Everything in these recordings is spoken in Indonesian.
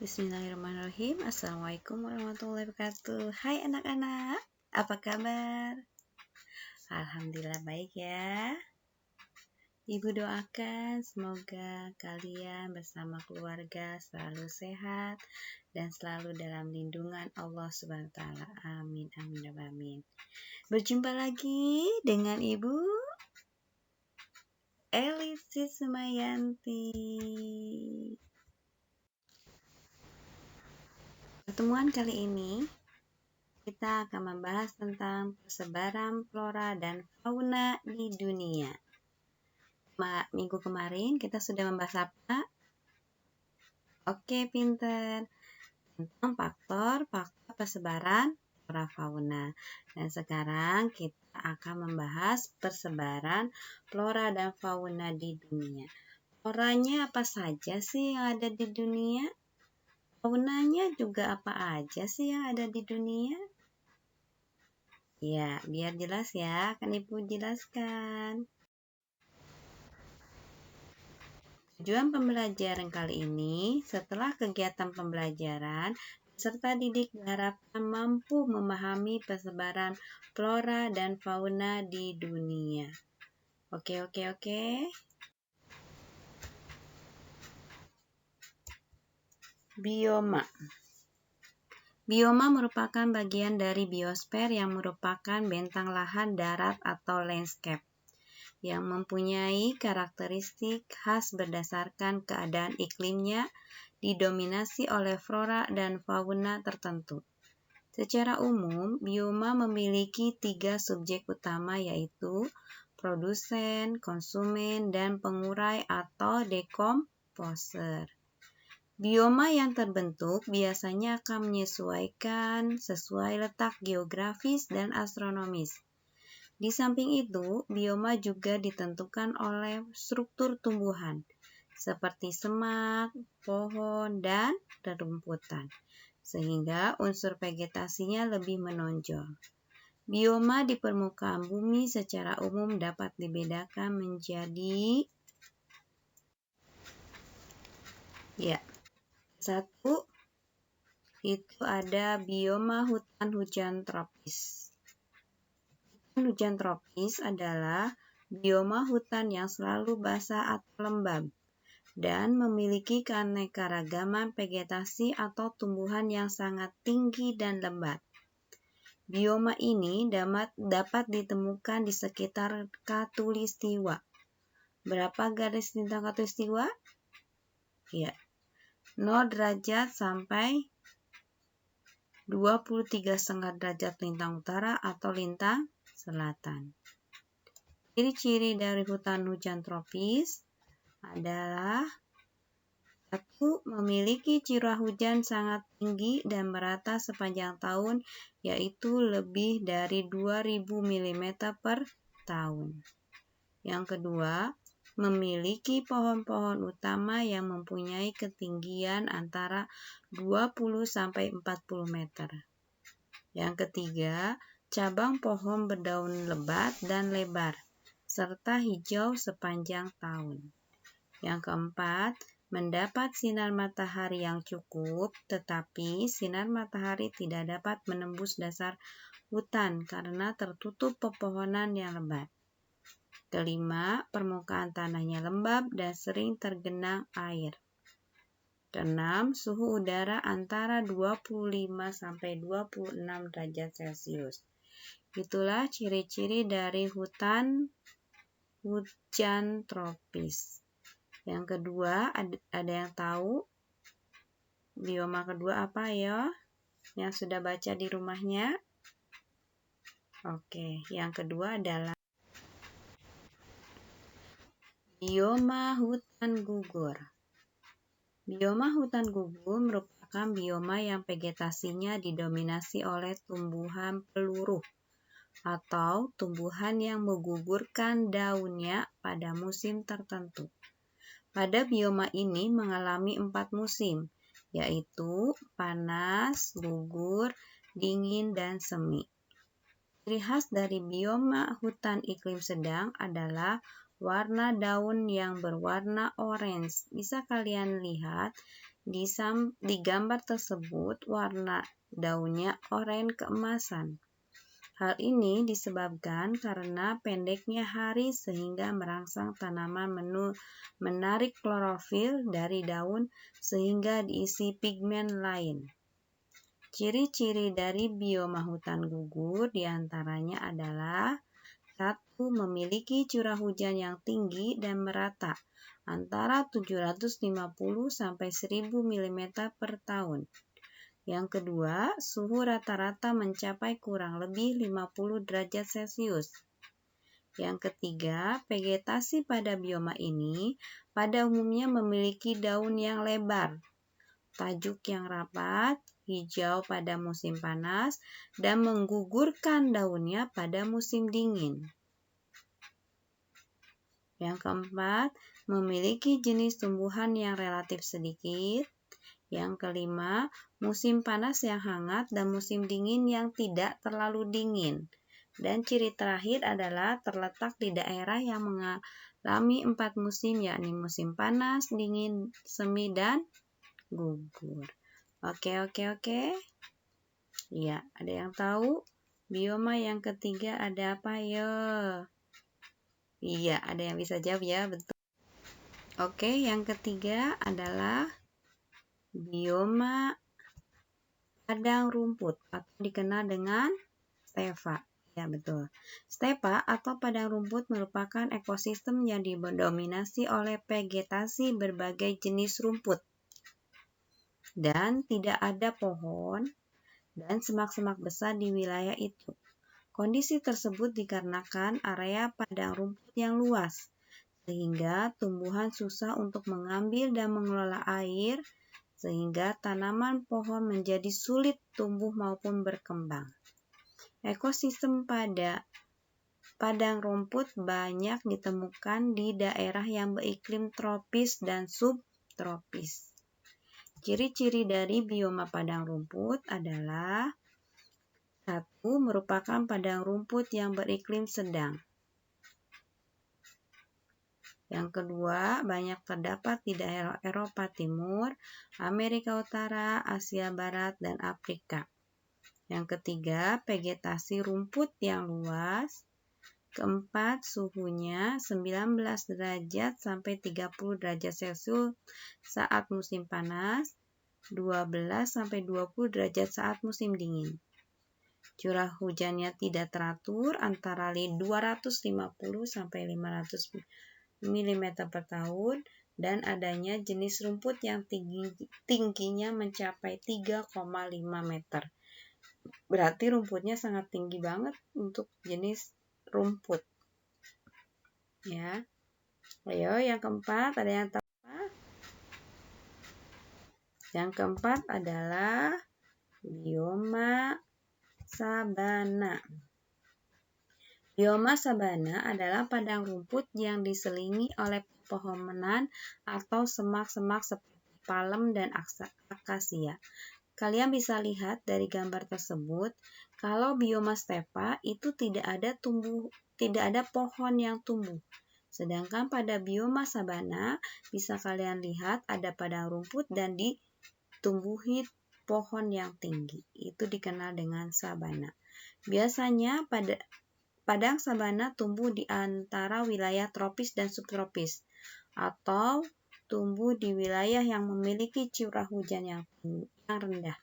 Bismillahirrahmanirrahim. Assalamualaikum warahmatullahi wabarakatuh. Hai anak-anak, apa kabar? Alhamdulillah baik ya. Ibu doakan semoga kalian bersama keluarga selalu sehat dan selalu dalam lindungan Allah Subhanahu wa taala. Amin amin amin. Berjumpa lagi dengan Ibu Elisi Sumayanti. Pertemuan kali ini kita akan membahas tentang persebaran flora dan fauna di dunia. Minggu kemarin kita sudah membahas apa? Oke, pinter. Tentang faktor persebaran flora fauna. Dan sekarang kita akan membahas persebaran flora dan fauna di dunia. Floranya apa saja sih yang ada di dunia? Faunanya juga apa aja sih yang ada di dunia? Ya, biar jelas ya, akan Ibu jelaskan. Tujuan pembelajaran kali ini, setelah kegiatan pembelajaran, peserta didik diharapkan mampu memahami persebaran flora dan fauna di dunia. Oke. Bioma. Bioma merupakan bagian dari biosfer yang merupakan bentang lahan darat atau landscape yang mempunyai karakteristik khas berdasarkan keadaan iklimnya, didominasi oleh flora dan fauna tertentu. Secara umum, bioma memiliki 3 subjek utama yaitu produsen, konsumen, dan pengurai atau dekomposer. Bioma yang terbentuk biasanya akan menyesuaikan sesuai letak geografis dan astronomis. Di samping itu, bioma juga ditentukan oleh struktur tumbuhan, seperti semak, pohon, dan rerumputan, sehingga unsur vegetasinya lebih menonjol. Bioma di permukaan bumi secara umum dapat dibedakan menjadi satu, itu ada bioma hutan hujan tropis. Hujan tropis adalah bioma hutan yang selalu basah atau lembab dan memiliki keanekaragaman vegetasi atau tumbuhan yang sangat tinggi dan lebat. Bioma ini dapat ditemukan di sekitar khatulistiwa. Berapa garis lintang khatulistiwa? 0 derajat sampai 23,5 derajat lintang utara atau lintang selatan. Ciri-ciri dari hutan hujan tropis adalah 1. Memiliki curah hujan sangat tinggi dan merata sepanjang tahun, yaitu lebih dari 2000 mm per tahun. Yang kedua, memiliki pohon-pohon utama yang mempunyai ketinggian antara 20-40 meter. Yang ketiga, cabang pohon berdaun lebat dan lebar, serta hijau sepanjang tahun. Yang keempat, mendapat sinar matahari yang cukup, tetapi sinar matahari tidak dapat menembus dasar hutan karena tertutup pepohonan yang lebat. Kelima, permukaan tanahnya lembab dan sering tergenang air. Keenam, suhu udara antara 25-26 derajat Celcius. Itulah ciri-ciri dari hutan hujan tropis. Yang kedua, ada yang tahu bioma kedua apa ya? Yang sudah baca di rumahnya? Oke, yang kedua adalah bioma hutan gugur. Bioma hutan gugur merupakan bioma yang vegetasinya didominasi oleh tumbuhan peluruh atau tumbuhan yang menggugurkan daunnya pada musim tertentu. Pada bioma ini mengalami 4 musim, yaitu panas, gugur, dingin, dan semi. Ciri khas dari bioma hutan iklim sedang adalah warna daun yang berwarna orange. Bisa kalian lihat di gambar tersebut warna daunnya oranye keemasan. Hal ini disebabkan karena pendeknya hari sehingga merangsang tanaman menarik klorofil dari daun sehingga diisi pigmen lain. Ciri-ciri dari bioma hutan gugur diantaranya adalah 1. Memiliki curah hujan yang tinggi dan merata antara 750 sampai 1000 mm per tahun. Yang kedua, suhu rata-rata mencapai kurang lebih 50 derajat Celcius. Yang ketiga, vegetasi pada bioma ini pada umumnya memiliki daun yang lebar, tajuk yang rapat, hijau pada musim panas, dan menggugurkan daunnya pada musim dingin. Yang keempat, memiliki jenis tumbuhan yang relatif sedikit. Yang kelima, musim panas yang hangat dan musim dingin yang tidak terlalu dingin. Dan ciri terakhir adalah terletak di daerah yang mengalami 4 musim, yakni musim panas, dingin, semi, dan gugur. Oke. Ya, ada yang tahu? Bioma yang ketiga ada apa ya? Iya, ada yang bisa jawab ya, betul. Oke, yang ketiga adalah bioma padang rumput atau dikenal dengan stepa. Ya, betul. Stepa atau padang rumput merupakan ekosistem yang didominasi oleh vegetasi berbagai jenis rumput dan tidak ada pohon dan semak-semak besar di wilayah itu. Kondisi tersebut dikarenakan area padang rumput yang luas, sehingga tumbuhan susah untuk mengambil dan mengelola air, sehingga tanaman pohon menjadi sulit tumbuh maupun berkembang. Ekosistem pada padang rumput banyak ditemukan di daerah yang beriklim tropis dan subtropis. Ciri-ciri dari bioma padang rumput adalah 1. Merupakan padang rumput yang beriklim sedang. Yang kedua, banyak terdapat di daerah Eropa Timur, Amerika Utara, Asia Barat, dan Afrika. Yang ketiga, vegetasi rumput yang luas. Keempat, suhunya 19 derajat sampai 30 derajat Celcius saat musim panas, 12 sampai 20 derajat saat musim dingin. Curah hujannya tidak teratur antara 250 sampai 500 mm per tahun dan adanya jenis rumput yang tingginya mencapai 3,5 meter. Berarti rumputnya sangat tinggi banget untuk jenis rumput. Ya. Ayo, yang keempat, ada yang tahu apa? Yang keempat adalah bioma sabana. Bioma sabana adalah padang rumput yang diselingi oleh pepohonan atau semak-semak seperti palem dan akasia. Kalian bisa lihat dari gambar tersebut, kalau bioma stepa itu tidak ada pohon yang tumbuh. Sedangkan pada bioma sabana bisa kalian lihat ada padang rumput dan ditumbuhi pohon yang tinggi. Itu dikenal dengan sabana. Biasanya padang sabana tumbuh di antara wilayah tropis dan subtropis atau tumbuh di wilayah yang memiliki curah hujan yang rendah.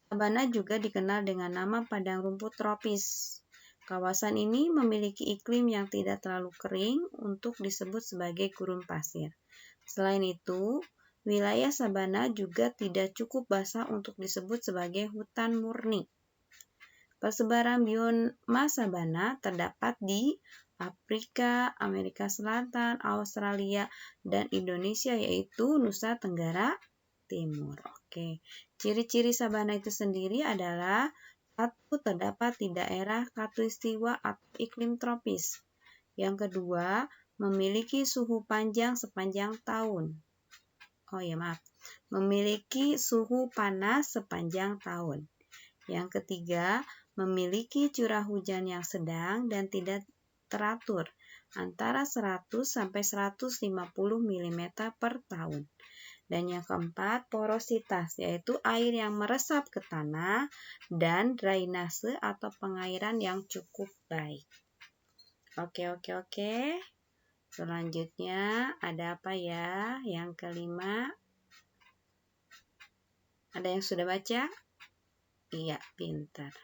Sabana juga dikenal dengan nama padang rumput tropis. Kawasan ini memiliki iklim yang tidak terlalu kering untuk disebut sebagai gurun pasir. Selain itu, wilayah sabana juga tidak cukup basah untuk disebut sebagai hutan murni. Persebaran bioma sabana terdapat di Afrika, Amerika Selatan, Australia, dan Indonesia, yaitu Nusa Tenggara Timur. Oke, ciri-ciri sabana itu sendiri adalah 1. Terdapat di daerah khatulistiwa atau iklim tropis. Yang kedua, memiliki suhu panjang sepanjang tahun. Memiliki suhu panas sepanjang tahun. Yang ketiga, memiliki curah hujan yang sedang dan tidak teratur antara 100 sampai 150 mm per tahun. Dan yang keempat, porositas, yaitu air yang meresap ke tanah dan drainase atau pengairan yang cukup baik. Oke. Selanjutnya ada apa ya? Yang kelima, ada yang sudah baca? Iya, pintar.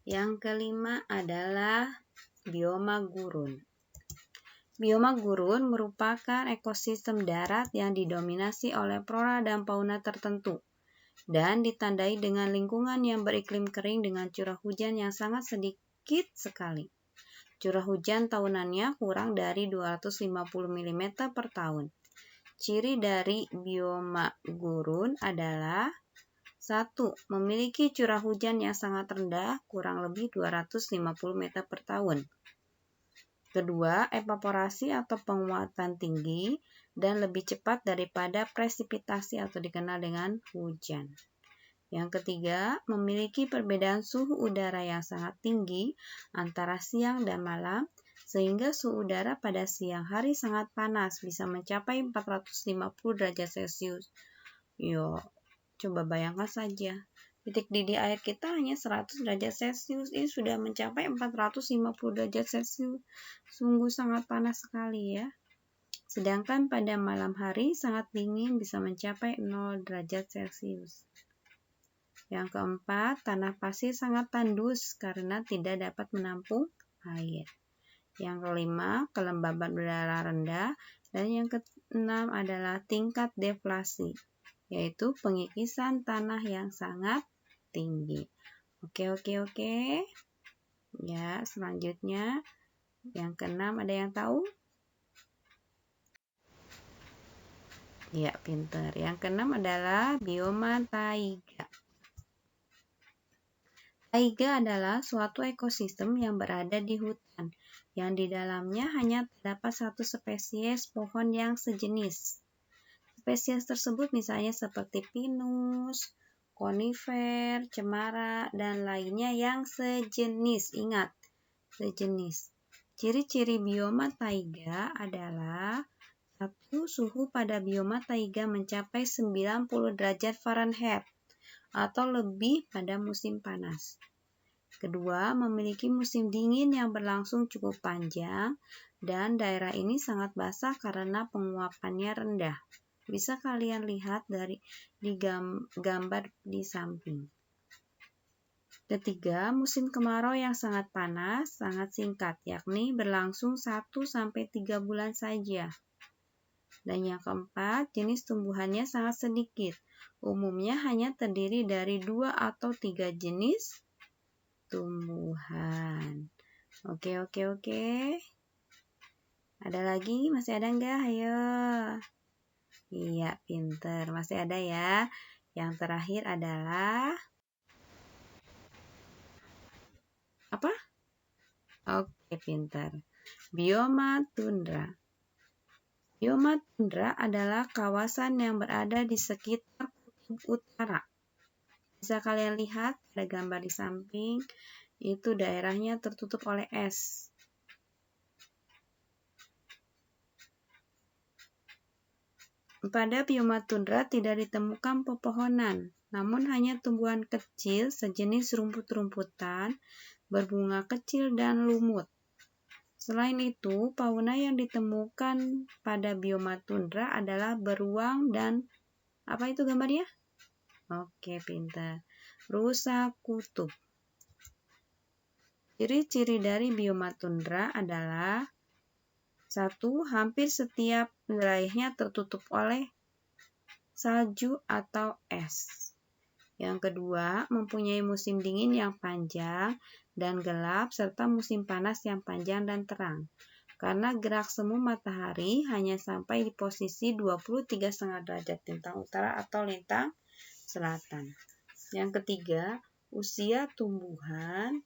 Yang kelima adalah bioma gurun. Bioma gurun merupakan ekosistem darat yang didominasi oleh flora dan fauna tertentu dan ditandai dengan lingkungan yang beriklim kering dengan curah hujan yang sangat sedikit sekali. Curah hujan tahunannya kurang dari 250 mm per tahun. Ciri dari bioma gurun adalah 1. Memiliki curah hujan yang sangat rendah, kurang lebih 250 meter per tahun. Kedua, evaporasi atau penguapan tinggi dan lebih cepat daripada presipitasi atau dikenal dengan hujan. Yang ketiga, memiliki perbedaan suhu udara yang sangat tinggi antara siang dan malam, sehingga suhu udara pada siang hari sangat panas, bisa mencapai 450 derajat Celcius. Coba bayangkan saja, titik didih air kita hanya 100 derajat Celcius, ini sudah mencapai 450 derajat Celcius. Sungguh sangat panas sekali ya. Sedangkan pada malam hari sangat dingin, bisa mencapai 0 derajat Celcius. Yang keempat, tanah pasir sangat tandus karena tidak dapat menampung air. Yang kelima, kelembaban udara rendah. Dan yang keenam adalah tingkat deflasi, yaitu pengikisan tanah yang sangat tinggi. Oke. Ya, selanjutnya yang keenam ada yang tahu? Ya, pintar. Yang keenam adalah bioma taiga. Taiga adalah suatu ekosistem yang berada di hutan, yang di dalamnya hanya terdapat satu spesies pohon yang sejenis. Spesies tersebut misalnya seperti pinus, konifer, cemara, dan lainnya yang sejenis. Ingat, sejenis. Ciri-ciri bioma taiga adalah 1. Suhu pada bioma taiga mencapai 90 derajat Fahrenheit atau lebih pada musim panas. Kedua, memiliki musim dingin yang berlangsung cukup panjang dan daerah ini sangat basah karena penguapannya rendah. Bisa kalian lihat di gambar di samping. Ketiga, musim kemarau yang sangat panas, sangat singkat, yakni berlangsung 1-3 bulan saja. Dan yang keempat, jenis tumbuhannya sangat sedikit. Umumnya hanya terdiri dari 2 atau 3 jenis tumbuhan. Oke. Ada lagi? Masih ada enggak? Ayo. Iya, pinter. Masih ada ya. Yang terakhir adalah apa? Oke, pinter. Bioma tundra. Bioma tundra adalah kawasan yang berada di sekitar kutub utara. Bisa kalian lihat ada gambar di samping, itu daerahnya tertutup oleh es. Pada bioma tundra tidak ditemukan pepohonan, namun hanya tumbuhan kecil sejenis rumput-rumputan, berbunga kecil dan lumut. Selain itu, fauna yang ditemukan pada bioma tundra adalah beruang dan apa itu gambarnya? Oke, pintar. Rusa kutub. Ciri-ciri dari bioma tundra adalah 1. Hampir setiap wilayahnya tertutup oleh salju atau es. Yang kedua, mempunyai musim dingin yang panjang dan gelap serta musim panas yang panjang dan terang. Karena gerak semu matahari hanya sampai di posisi 23,5 derajat lintang utara atau lintang selatan. Yang ketiga, usia tumbuhan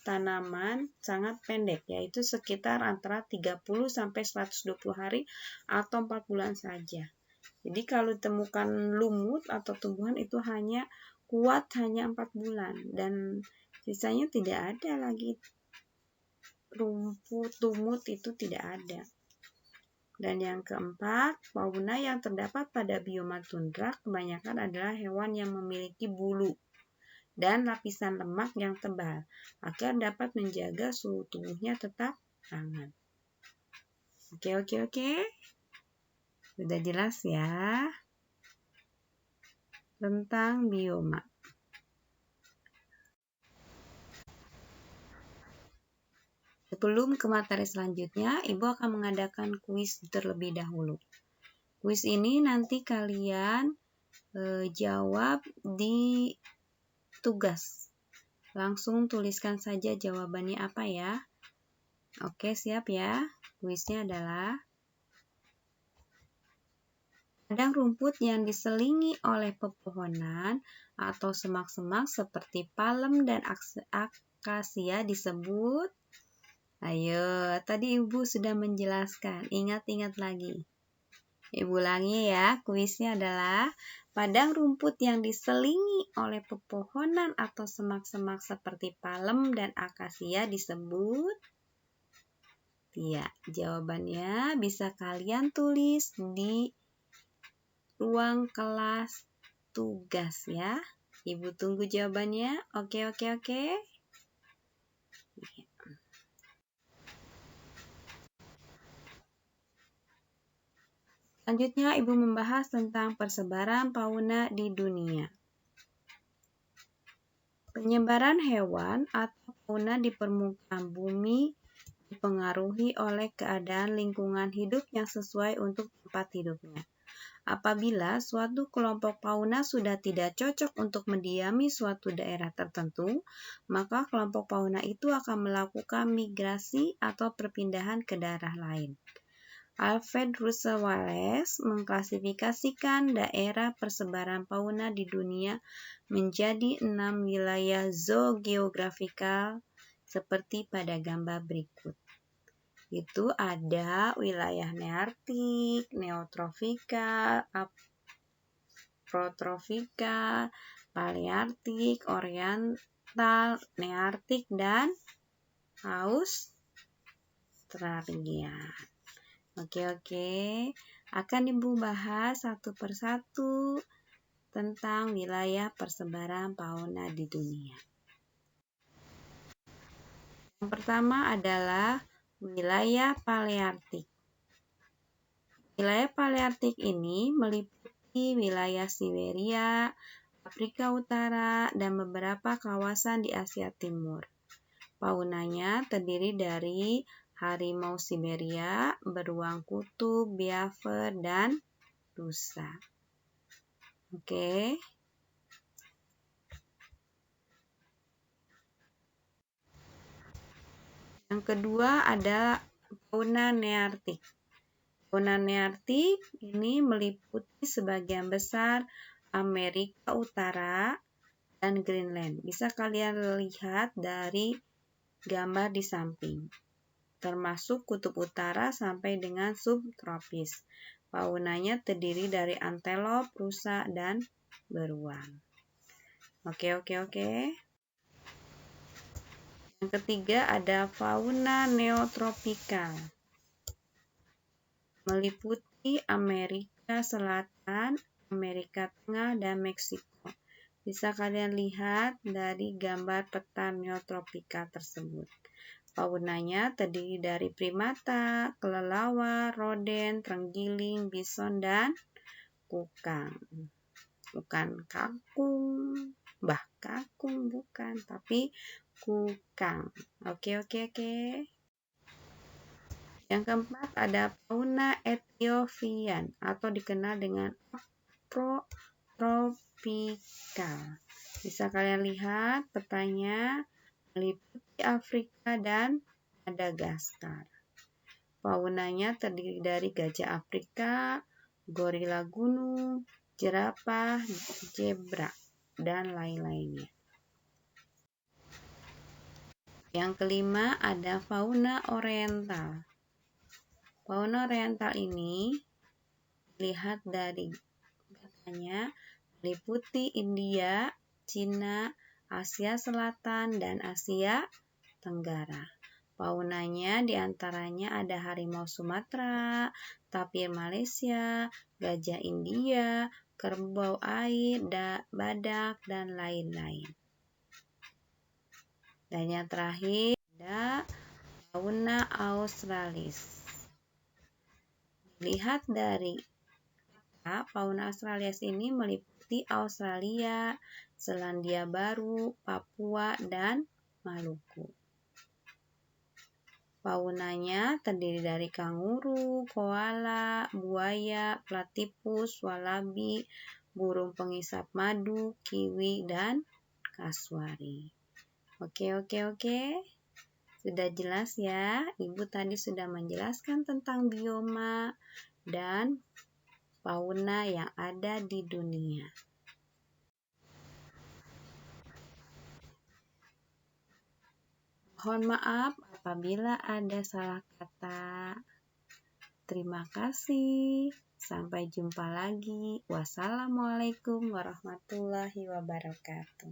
tanaman sangat pendek, yaitu sekitar antara 30 sampai 120 hari atau 4 bulan saja. Jadi kalau ditemukan lumut atau tumbuhan itu hanya kuat hanya 4 bulan dan Sisanya tidak ada lagi. Rumput, tumut itu tidak ada. Dan yang keempat, fauna yang terdapat pada bioma tundra kebanyakan adalah hewan yang memiliki bulu dan lapisan lemak yang tebal agar dapat menjaga suhu tubuhnya tetap hangat. Oke. Sudah jelas ya tentang bioma. Sebelum ke materi selanjutnya, Ibu akan mengadakan kuis terlebih dahulu. Kuis ini nanti kalian jawab di tugas. Langsung tuliskan saja jawabannya apa ya. Oke, siap ya. Kuisnya adalah padang rumput yang diselingi oleh pepohonan atau semak-semak seperti palem dan akasia disebut. Ayo, tadi Ibu sudah menjelaskan. Ingat-ingat lagi. Ibu ulangi ya, kuisnya adalah padang rumput yang diselingi oleh pepohonan atau semak-semak seperti palem dan akasia disebut. Ya, jawabannya bisa kalian tulis di ruang kelas tugas ya. Ibu tunggu jawabannya. Oke. Selanjutnya, Ibu membahas tentang persebaran fauna di dunia. Penyebaran hewan atau fauna di permukaan bumi dipengaruhi oleh keadaan lingkungan hidup yang sesuai untuk tempat hidupnya. Apabila suatu kelompok fauna sudah tidak cocok untuk mendiami suatu daerah tertentu, maka kelompok fauna itu akan melakukan migrasi atau perpindahan ke daerah lain. Alfred Russel Wallace mengklasifikasikan daerah persebaran fauna di dunia menjadi 6 wilayah zoogeografikal seperti pada gambar berikut. Itu ada wilayah neartik, neotropika, aprotrofika, paleartik, oriental, neartik, dan Australia. Oke. Akan Ibu bahas satu persatu tentang wilayah persebaran fauna di dunia. Yang pertama adalah wilayah paleartik. Wilayah paleartik ini meliputi wilayah Siberia, Afrika Utara, dan beberapa kawasan di Asia Timur. Faunanya terdiri dari harimau Siberia, beruang kutub, beaver, dan rusa. Oke. Yang kedua ada fauna neartik. Fauna neartik ini meliputi sebagian besar Amerika Utara dan Greenland. Bisa kalian lihat dari gambar di samping. Termasuk kutub utara sampai dengan subtropis. Faunanya terdiri dari antelop, rusa, dan beruang. Oke. Yang ketiga ada fauna neotropikal. Meliputi Amerika Selatan, Amerika Tengah, dan Meksiko. Bisa kalian lihat dari gambar peta neotropika tersebut. Faunanya terdiri dari primata, kelelawar, roden, terenggiling, bison, dan kukang. Bukan kakung, bukan, tapi kukang. Oke. Yang keempat ada fauna Ethiopian atau dikenal dengan Afrotropikal. Bisa kalian lihat petanya meliputi Afrika dan Madagaskar. Faunanya terdiri dari gajah Afrika, gorila gunung, jerapah, zebra, dan lain-lainnya. Yang kelima ada fauna oriental. Fauna oriental ini dilihat dari petanya meliputi India, Cina, Asia Selatan, dan Asia Tenggara. Faunanya diantaranya ada harimau Sumatera, tapir Malaysia, gajah India, kerbau air, badak, dan lain-lain. Dan yang terakhir ada fauna Australis. Dilihat dari fauna Australis ini meliputi Australia, Selandia Baru, Papua, dan Maluku. Faunanya terdiri dari kanguru, koala, buaya, platypus, walabi, burung pengisap madu, kiwi, dan kasuari. Oke. Sudah jelas ya? Ibu tadi sudah menjelaskan tentang bioma dan fauna yang ada di dunia. Mohon maaf apabila ada salah kata. Terima kasih. Sampai jumpa lagi. Wassalamualaikum warahmatullahi wabarakatuh.